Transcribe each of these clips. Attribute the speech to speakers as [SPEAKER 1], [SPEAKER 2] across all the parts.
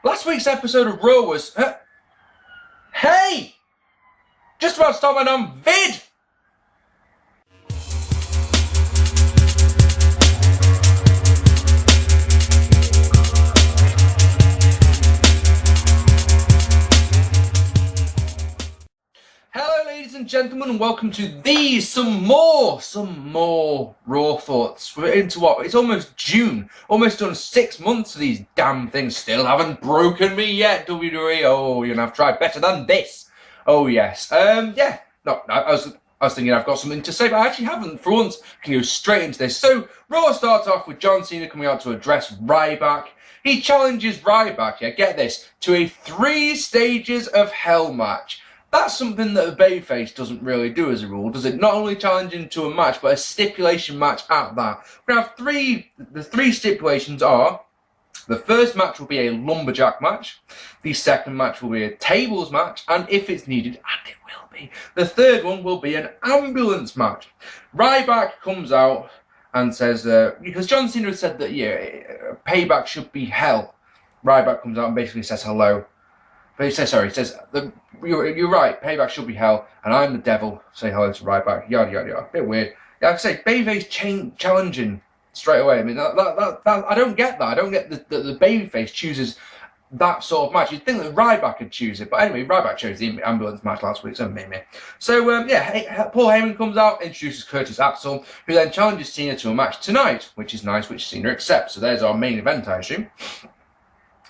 [SPEAKER 1] Last week's episode of Raw was... Hey! Just about to start my damn vid! Hello ladies and gentlemen, and welcome to some more Raw thoughts. We're into what? It's almost June. Almost done 6 months of these damn things. Still haven't broken me yet, WWE. Oh, you're gonna have to try better than this. Oh yes. I was thinking I've got something to say, but I actually haven't. For once, I can go straight into this. So Raw starts off with John Cena coming out to address Ryback. He challenges Ryback, get this, to a 3 stages of hell match. That's something that a babyface doesn't really do as a rule, does it? Not only challenging to a match, but a stipulation match at that. We have the three stipulations are, the first match will be a lumberjack match, the second match will be a tables match, and if it's needed, and it will be, the third one will be an ambulance match. Ryback comes out and says, because John Cena said that, payback should be hell. Ryback comes out and basically says hello. But he says, you're right, payback should be hell, and I'm the devil, say hello to Ryback, yada yada yada. Bit weird. Yeah, like I say, babyface challenging straight away. I mean, that I don't get that. I don't get that the babyface chooses that sort of match. You'd think that Ryback could choose it, but anyway, Ryback chose the ambulance match last week, so maybe. So, Paul Heyman comes out, introduces Curtis Axel, who then challenges Cena to a match tonight, which is nice, which Cena accepts. So there's our main event, I assume.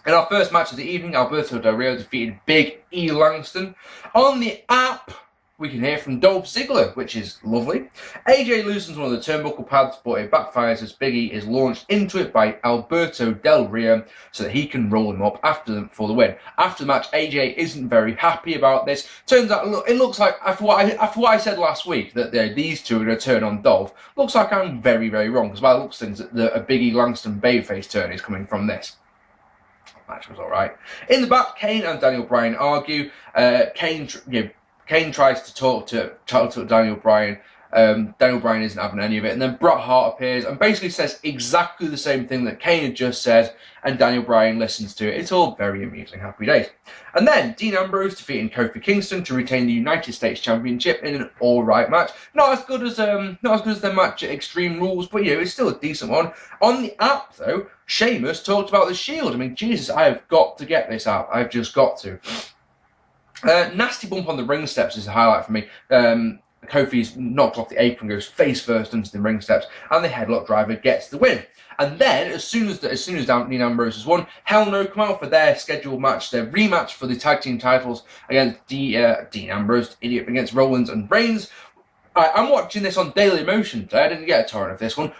[SPEAKER 1] In our first match of the evening, Alberto Del Rio defeated Big E Langston. On the app, we can hear from Dolph Ziggler, which is lovely. AJ loosens one of the turnbuckle pads, but it backfires as Big E is launched into it by Alberto Del Rio so that he can roll him up for the win. After the match, AJ isn't very happy about this. Turns out, it looks like, after what I said last week, that these two are going to turn on Dolph, looks like I'm very, very wrong, because by the looks of things, a Big E Langston babyface turn is coming from this. Match was alright. In the back, Kane and Daniel Bryan argue. Kane tries to talk to Daniel Bryan. Daniel Bryan isn't having any of it. And then Bret Hart appears and basically says exactly the same thing that Kane had just said. And Daniel Bryan listens to it. It's all very amusing. Happy days. And then Dean Ambrose defeating Kofi Kingston to retain the United States Championship in an alright match. Not as good as their match at Extreme Rules, but it's still a decent one. On the app though, Sheamus talked about the Shield. I mean, Jesus, I have got to get this app. I've just got to. Nasty bump on the ring steps is a highlight for me. Kofi's knocked off the apron, goes face first into the ring steps, and the headlock driver gets the win. And then, as soon as Dean Ambrose has won, Hell No come out for their scheduled match, their rematch for the tag team titles against Dean Ambrose, idiot, against Rollins and Reigns. I'm watching this on Daily Motion today. I didn't get a torrent of this one.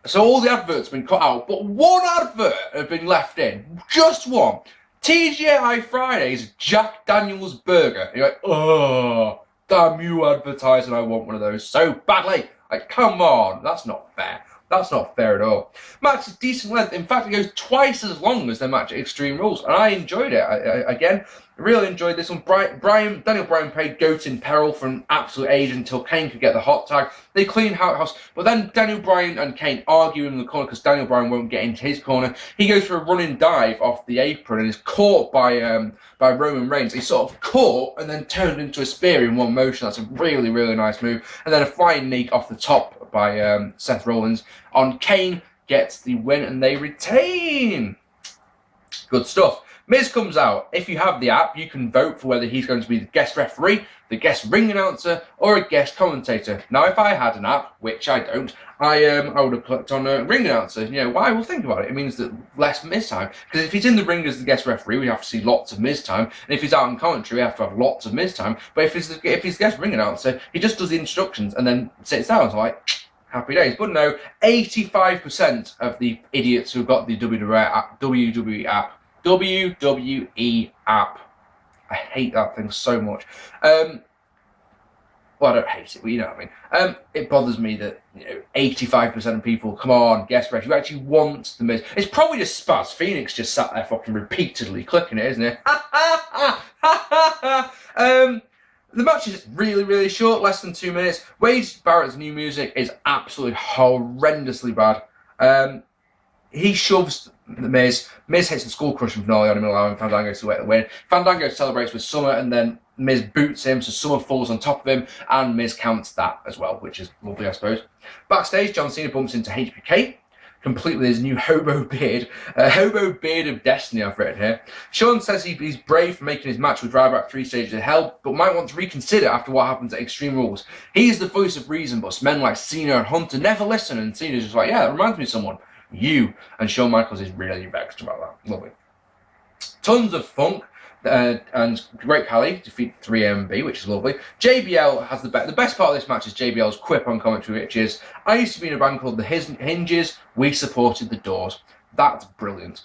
[SPEAKER 1] So all the adverts have been cut out, but one advert has been left in. Just one. TGI Fridays Jack Daniel's Burger. And you're like, oh, damn you advertising, I want one of those so badly. Like, come on, that's not fair. That's not fair at all. Match is decent length. In fact, it goes twice as long as their match at Extreme Rules, and I enjoyed it. I really enjoyed this one. Daniel Bryan played Goat in Peril for an absolute age until Kane could get the hot tag. They clean house, but then Daniel Bryan and Kane argue in the corner because Daniel Bryan won't get into his corner. He goes for a running dive off the apron and is caught by Roman Reigns. He's sort of caught and then turned into a spear in one motion. That's a really, really nice move. And then a flying knee off the top by Seth Rollins on Kane gets the win and they retain. Good stuff. Miz comes out. If you have the app, you can vote for whether he's going to be the guest referee, the guest ring announcer, or a guest commentator. Now, if I had an app, which I don't, I would have clicked on a ring announcer. Why? Well, think about it. It means that less Miz time. Because if he's in the ring as the guest referee, we have to see lots of Miz time. And if he's out in commentary, we have to have lots of Miz time. But if he's guest ring announcer, he just does the instructions and then sits down. So happy days. But no, 85% of the idiots who've got the WWE app. I hate that thing so much. Well, I don't hate it, but you know what I mean. It bothers me that 85% of people, come on, guess ref, you actually want the Miz. It's probably just Spaz Phoenix just sat there fucking repeatedly clicking it, isn't it? The match is really, really short, less than 2 minutes. Wade Barrett's new music is absolutely horrendously bad. He shoves Miz hits the skull crushing finale on him, allowing Fandango to get the win. Fandango celebrates with Summer, and then Miz boots him, so Summer falls on top of him, and Miz counts that as well, which is lovely, I suppose. Backstage, John Cena bumps into HBK, complete with his new hobo beard. Hobo beard of destiny, I've written here. Sean says he's brave for making his match with Ryback 3 stages of hell, but might want to reconsider after what happens at Extreme Rules. He is the voice of reason, but men like Cena and Hunter never listen, and Cena's just like, yeah, that reminds me of someone. You. And Shawn Michaels is really vexed about that. Lovely. Tons of funk. And Great Khali defeat 3MB, which is lovely. JBL has the best part of this match is JBL's quip on commentary, which is, I used to be in a band called the Hinges, we supported the Doors. That's brilliant.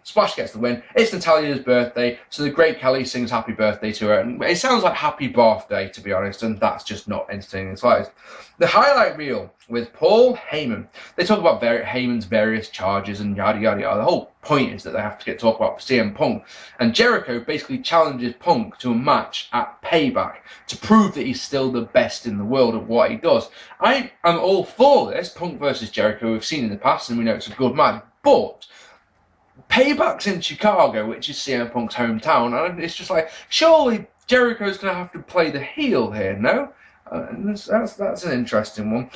[SPEAKER 1] Splash gets the win. It's Natalia's birthday, so the Great Khali sings happy birthday to her. And it sounds like happy birthday, to be honest, and that's just not entertaining in the slightest. The highlight reel with Paul Heyman. They talk about Heyman's various charges and yada yada yada. The whole point is that they have to talk about CM Punk. And Jericho basically challenges Punk to a match at Payback to prove that he's still the best in the world at what he does. I am all for this. Punk versus Jericho, we've seen in the past, and we know it's a good match. But Payback's in Chicago, which is CM Punk's hometown, and it's just like, surely Jericho's going to have to play the heel here, no? That's an interesting one.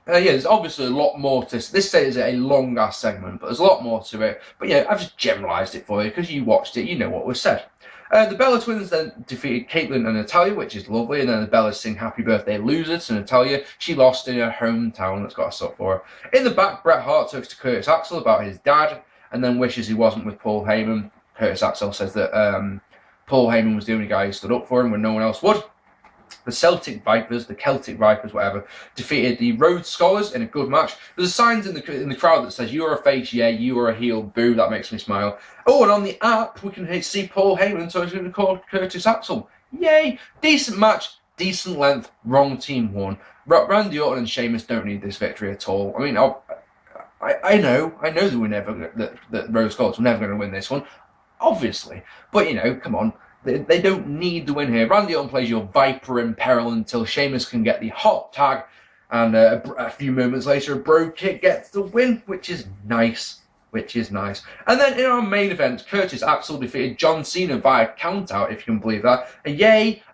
[SPEAKER 1] Yeah, there's obviously a lot more to this. This is a long-ass segment, but there's a lot more to it. But yeah, I've just generalised it for you because you watched it, you know what was said. The Bella Twins then defeated Caitlyn and Natalya, which is lovely, and then the Bellas sing Happy Birthday Loser to Natalya. She lost in her hometown, that's got a stop for her. In the back, Bret Hart talks to Curtis Axel about his dad, and then wishes he wasn't with Paul Heyman. Curtis Axel says that Paul Heyman was the only guy who stood up for him when no one else would. The Celtic Vipers, whatever, defeated the Rhodes Scholars in a good match. There's signs in the crowd that says, "You are a face, yeah, you are a heel, boo." That makes me smile. Oh, and on the app, we can see Paul Heyman, so he's going to call Curtis Axel. Yay! Decent match, decent length, wrong team won. Randy Orton and Sheamus don't need this victory at all. I mean, I know that Rhodes Scholars were never going to win this one, obviously. But, you know, come on. They don't need the win here. Randy Orton plays your Viper in peril until Sheamus can get the hot tag. And a few moments later, a bro kick gets the win, which is nice. And then in our main event, Curtis Axel defeated John Cena via countout, if you can believe that.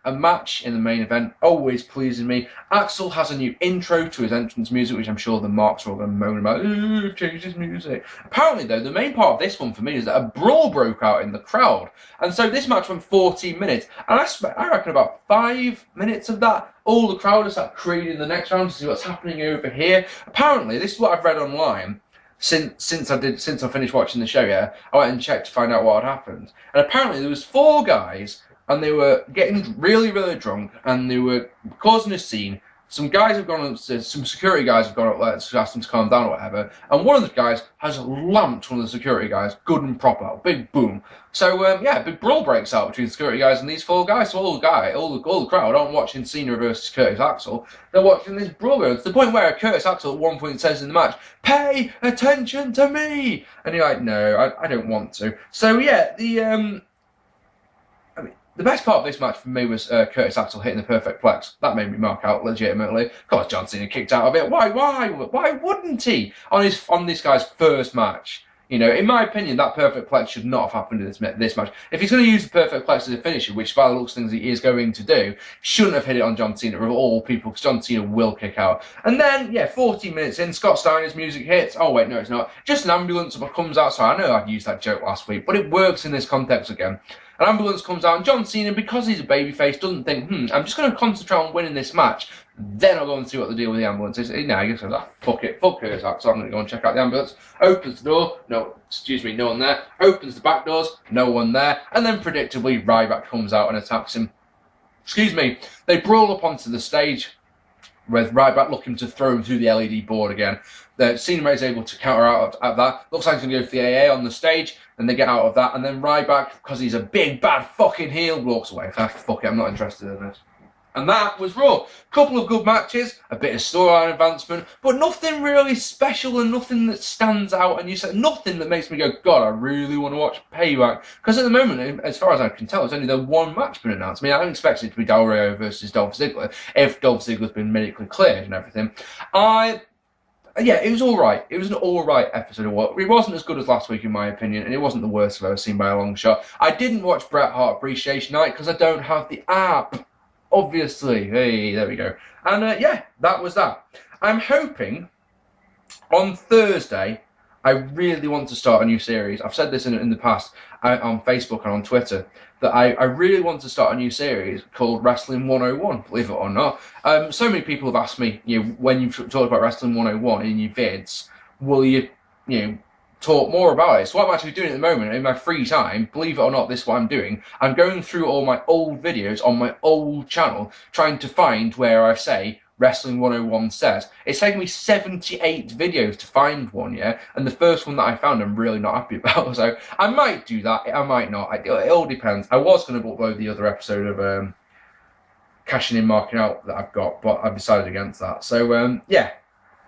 [SPEAKER 1] A match in the main event, always pleasing me. Axel has a new intro to his entrance music, which I'm sure the marks are all going to moan about. Ooh, changed his music. Apparently, though, the main part of this one for me is that a brawl broke out in the crowd. And so this match went 14 minutes. And I reckon about 5 minutes of that, all the crowd is like creating the next round to see what's happening over here. Apparently, this is what I've read online. Since I finished watching the show, yeah, I went and checked to find out what had happened. And apparently there was 4 guys, and they were getting really, really drunk, and they were causing a scene. Some security guys have gone up there to ask them to calm down or whatever, and one of the guys has lamped one of the security guys, good and proper, big boom. So a big brawl breaks out between the security guys and these 4 guys. So all the crowd aren't watching Cena versus Curtis Axel. They're watching this brawl go to the point where Curtis Axel at one point says in the match, "Pay attention to me," and you're like, no, I don't want to. So yeah, the best part of this match for me was Curtis Axel hitting the perfect plex. That made me mark out legitimately. Of course, John Cena kicked out of it. Why wouldn't he on this guy's first match? You know, in my opinion, that perfect plex should not have happened in this match. If he's going to use the perfect plex as a finisher, which by the looks of things he is going to do, shouldn't have hit it on John Cena of all people, because John Cena will kick out. And then, 14 minutes in, Scott Steiner's music hits. Oh wait, no, it's not. Just an ambulance comes out. So I know I'd used that joke last week, but it works in this context again. An ambulance comes out, and John Cena, because he's a babyface, doesn't think, I'm just going to concentrate on winning this match. Then I'll go and see what the deal with the ambulance is. No, I guess I was like, fuck it, fuck Curtis Axel, I'm going to go and check out the ambulance. Opens the door, no one there. Opens the back doors, no one there. And then predictably, Ryback comes out and attacks him. They brawl up onto the stage, with Ryback looking to throw him through the LED board again. Cena is able to counter out at that. Looks like he's going to go for the AA on the stage. Then they get out of that. And then Ryback, because he's a big, bad fucking heel, walks away. Fuck it, I'm not interested in this. And that was Raw. Couple of good matches, a bit of storyline advancement, but nothing really special and nothing that stands out. And you said nothing that makes me go, God, I really want to watch Payback. Because at the moment, as far as I can tell, it's only the one match been announced. I mean, I don't expect it to be Del Rio versus Dolph Ziggler, if Dolph Ziggler's been medically cleared and everything. Yeah, it was all right. It was an all right episode of what. It wasn't as good as last week, in my opinion, and it wasn't the worst I've ever seen by a long shot. I didn't watch Bret Hart Appreciation Night because I don't have the app. Obviously, hey, there we go. And yeah, that was that. I'm hoping on Thursday. I really want to start a new series. I've said this in the past on Facebook and on Twitter that I really want to start a new series called Wrestling 101, believe it or not. So many people have asked me, when you talk about Wrestling 101 in your vids, will you talk more about it? So what I'm actually doing at the moment in my free time, believe it or not, this is what I'm doing. I'm going through all my old videos on my old channel, trying to find where I say Wrestling 101 says. It's taken me 78 videos to find one, yeah? And the first one that I found I'm really not happy about. So I might do that, I might not. It all depends. I was going to upload the other episode of Cashing In, Marking Out that I've got, but I've decided against that. So, yeah.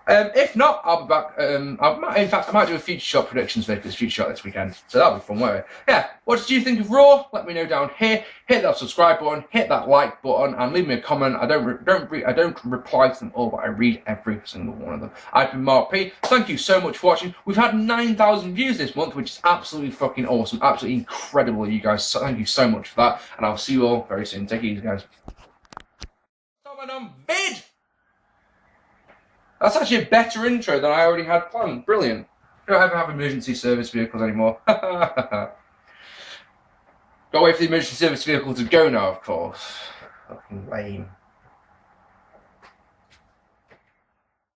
[SPEAKER 1] If not, I'll be back. In fact, I might do a Future Shot predictions video for this Future Shot this weekend. So that'll be fun, won't it? Yeah, what did you think of Raw? Let me know down here. Hit that subscribe button, hit that like button, and leave me a comment. I don't reply to them all, but I read every single one of them. I've been Mark P. Thank you so much for watching. We've had 9,000 views this month, which is absolutely fucking awesome. Absolutely incredible, you guys. So thank you so much for that, and I'll see you all very soon. Take it easy, guys. Comment on vid. That's actually a better intro than I already had planned. Brilliant. I don't ever have emergency service vehicles anymore. Gotta wait for the emergency service vehicle to go now, of course. Fucking lame.